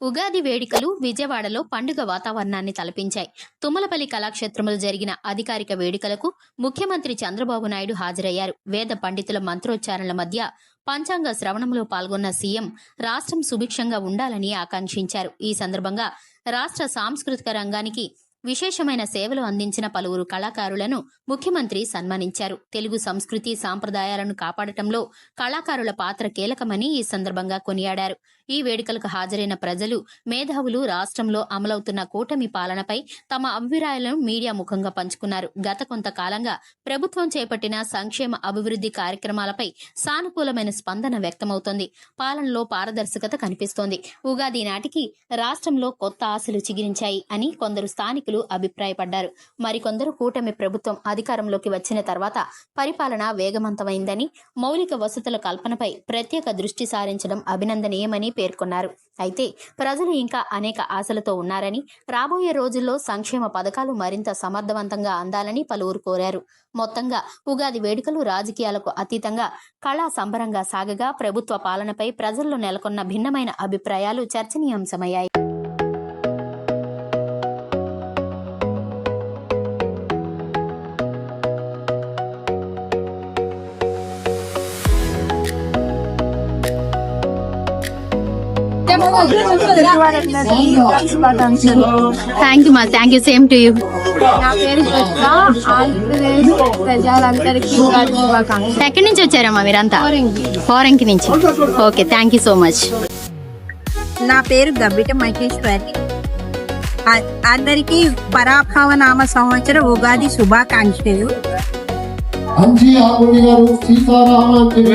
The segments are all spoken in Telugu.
ఉగాది వేడుకలు విజయవాడలో పండుగ వాతావరణాన్ని తలపించాయి. తుమ్మలపల్లి కళాక్షేత్రంలో జరిగిన అధికారిక వేడుకలకు ముఖ్యమంత్రి చంద్రబాబు నాయుడు హాజరయ్యారు. వేద పండితుల మంత్రోచ్చారణల మధ్య పంచాంగ శ్రవణంలో పాల్గొన్న సీఎం రాష్ట్రం సుభిక్షంగా ఉండాలని ఆకాంక్షించారు. ఈ సందర్భంగా రాష్ట్ర సాంస్కృతిక రంగానికి విశేషమైన సేవలు అందించిన పలువురు కళాకారులను ముఖ్యమంత్రి సన్మానించారు. తెలుగు సంస్కృతి సాంప్రదాయాలను కాపాడటంలో కళాకారుల పాత్ర కీలకమని ఈ సందర్భంగా కొనియాడారు. ఈ వేడుకలకు హాజరైన ప్రజలు, మేధావులు రాష్ట్రంలో అమలవుతున్న కూటమి పాలనపై తమ అభిప్రాయాలను మీడియా ముఖంగా పంచుకున్నారు. గత కొంతకాలంగా ప్రభుత్వం చేపట్టిన సంక్షేమ అభివృద్ధి కార్యక్రమాలపై సానుకూలమైన స్పందన వ్యక్తమవుతోంది. పాలనలో పారదర్శకత కనిపిస్తోంది. ఉగాది నాటికి రాష్ట్రంలో కొత్త ఆశలు చిగిరించాయి అని కొందరు స్థానికులు అభిప్రాయపడ్డారు. మరికొందరు కూటమి ప్రభుత్వం అధికారంలోకి వచ్చిన తర్వాత పరిపాలన వేగవంతమైందని, మౌలిక వసతుల కల్పనపై ప్రత్యేక దృష్టి సారించడం అభినందనీయమని పేర్కొన్నారు. అయితే ప్రజలు ఇంకా అనేక ఆశలతో ఉన్నారని, రాబోయే రోజుల్లో సంక్షేమ పథకాలు మరింత సమర్థవంతంగా అందాలని పలువురు కోరారు. మొత్తంగా ఉగాది వేడుకలు రాజకీయాలకు అతీతంగా కళా సంబరంగా సాగగా ప్రభుత్వ పాలనపై ప్రజల్లో నెలకొన్న భిన్నమైన అభిప్రాయాలు చర్చనీయాంశమయ్యాయి. Thank you same to you. నా పేరు ప్రజలందరికీ ఎక్కడి నుంచి వచ్చారమ్మా మీరంతా? ఫారెన్కి నుంచి. Okay, thank you so much. నా పేరు గబ్బిట మహేశ్వరి. అందరికీ పరాభవ నామ సంవత్సర ఉగాది శుభాకాంక్షలు.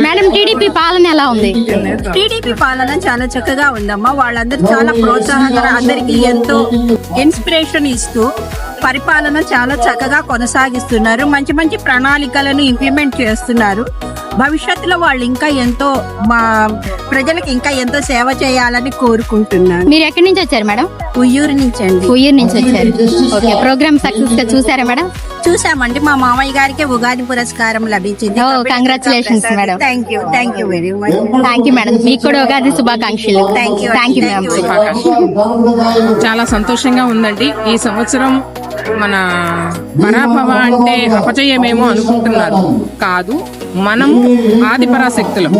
మేడం, టీడీపీ పాలన ఎలా ఉంది? టీడీపీ పాలన చాలా చక్కగా ఉందమ్మా. వాళ్ళందరూ చాలా ప్రోత్సాహకర, అందరికీ ఎంతో ఇన్స్పిరేషన్ ఇస్తూ పరిపాలన చాలా చక్కగా కొనసాగిస్తున్నారు. మంచి మంచి ప్రణాళికలను ఇంప్లిమెంట్ చేస్తున్నారు. భవిష్యత్తులో వాళ్ళు ఇంకా ఎంతో మా ప్రజలకు ఇంకా ఎంతో సేవ చేయాలని కోరుకుంటున్నారు. మీరు ఎక్కడి నుంచి వచ్చారు మేడం? ఉయ్యూరు నుంచి అండి. ఉయ్యూరు నుంచి వచ్చారు. ఓకే, ప్రోగ్రామ్ సక్సెస్ గా చూసారా మేడం? చూసామండి. మా మామయ్య గారికి ఉగాది పురస్కారం లభించింది. Congratulations madam. Thank you very much. Thank you madam. మీకు కూడా ఉగాది శుభాకాంక్షలు. Thank you madam. చాలా సంతోషంగా ఉందండి. ఈ సంవత్సరం మన పరాభవ అంటే అపజయమేమో అనుకుంటున్నారు. కాదు, మనం ఆదిపరాశక్తులు,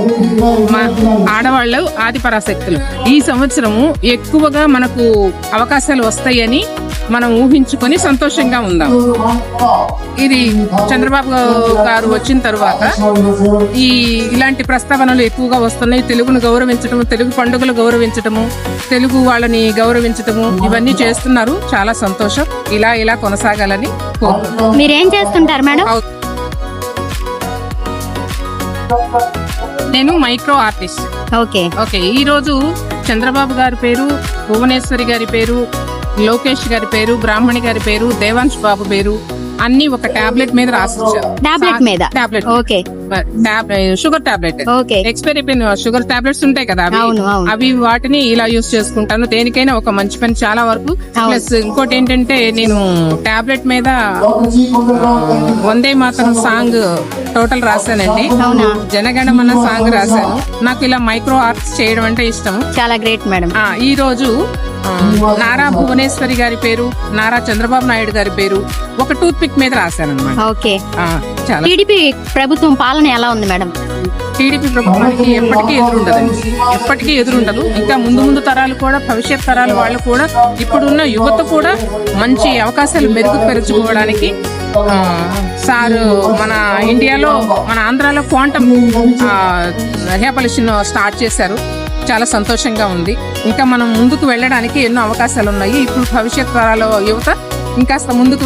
ఆడవాళ్ళు ఆదిపరాశక్తులు. ఈ సంవత్సరము ఎక్కువగా మనకు అవకాశాలు వస్తాయని మనం ఊహించుకొని సంతోషంగా ఉందాం. ఇది చంద్రబాబు గారు వచ్చిన తర్వాత ఇలాంటి ప్రస్తావనలు ఎక్కువగా వస్తున్నాయి. తెలుగును గౌరవించటము, తెలుగు పండుగలు గౌరవించటము, తెలుగు వాళ్ళని గౌరవించటము, ఇవన్నీ చేస్తున్నారు. చాలా సంతోషం. ఇలా కొనసాగాలని కోరుకుంటున్నాను. మీరేం చేస్తుంటారు మేడం? నేను మైక్రో ఆర్టిస్ట్. ఓకే. ఈ రోజు చంద్రబాబు గారి పేరు, భువనేశ్వరి గారి పేరు, లోకేష్ గారి పేరు, బ్రాహ్మణి గారి పేరు, దేవాంశ్ బాబు పేరు అన్ని ఒక టాబ్లెట్ మీద రాసిచ్చారు. Tablet okay. Sugar tablet. Expiry అయిపోయిన షుగర్ టాబ్లెట్స్ ఉంటాయి కదా, అవి వాటిని ఇలా యూజ్ చేసుకుంటాను. దేనికైనా ఒక మంచి పని చాలా వరకు. ప్లస్ ఇంకోటి ఏంటంటే, నేను టాబ్లెట్ మీద Vande Mataram song total రాశానండి. Jana Gana Mana song రాశాను. నాకు ఇలా మైక్రో ఆర్ట్స్ చేయడం అంటే ఇష్టం. చాలా గ్రేట్ మేడం. ఈ రోజు నారా భువనేశ్వరి గారి పేరు, నారా చంద్రబాబు నాయుడు గారి పేరు ఒక టూత్ పిక్ మీద రాశాను అనమాట. ఓకే. టీడీపీ ప్రభుత్వం పాలన ఎలా ఉంది మేడం? టీడీపీ ప్రభుత్వానికి ఎప్పటికీ ఎదురుండదు. ఇంకా ముందు తరాలు కూడా, భవిష్యత్ తరాలు వాళ్ళు కూడా, ఇప్పుడున్న యువత కూడా మంచి అవకాశాలు మెరుగుపరుచుకోవడానికి సార్ మన ఇండియాలో, మన ఆంధ్రాలో క్వాంటమ్ రిహాబిలిటేషన్ స్టార్ట్ చేశారు. చాలా సంతోషంగా ఉంది. ఇంకా మనం ముందుకు వెళ్ళడానికి ఎన్నో అవకాశాలు ఉన్నాయి. ఇప్పుడు భవిష్యత్ తరాల యువత ఇంకాస్త ముందుకు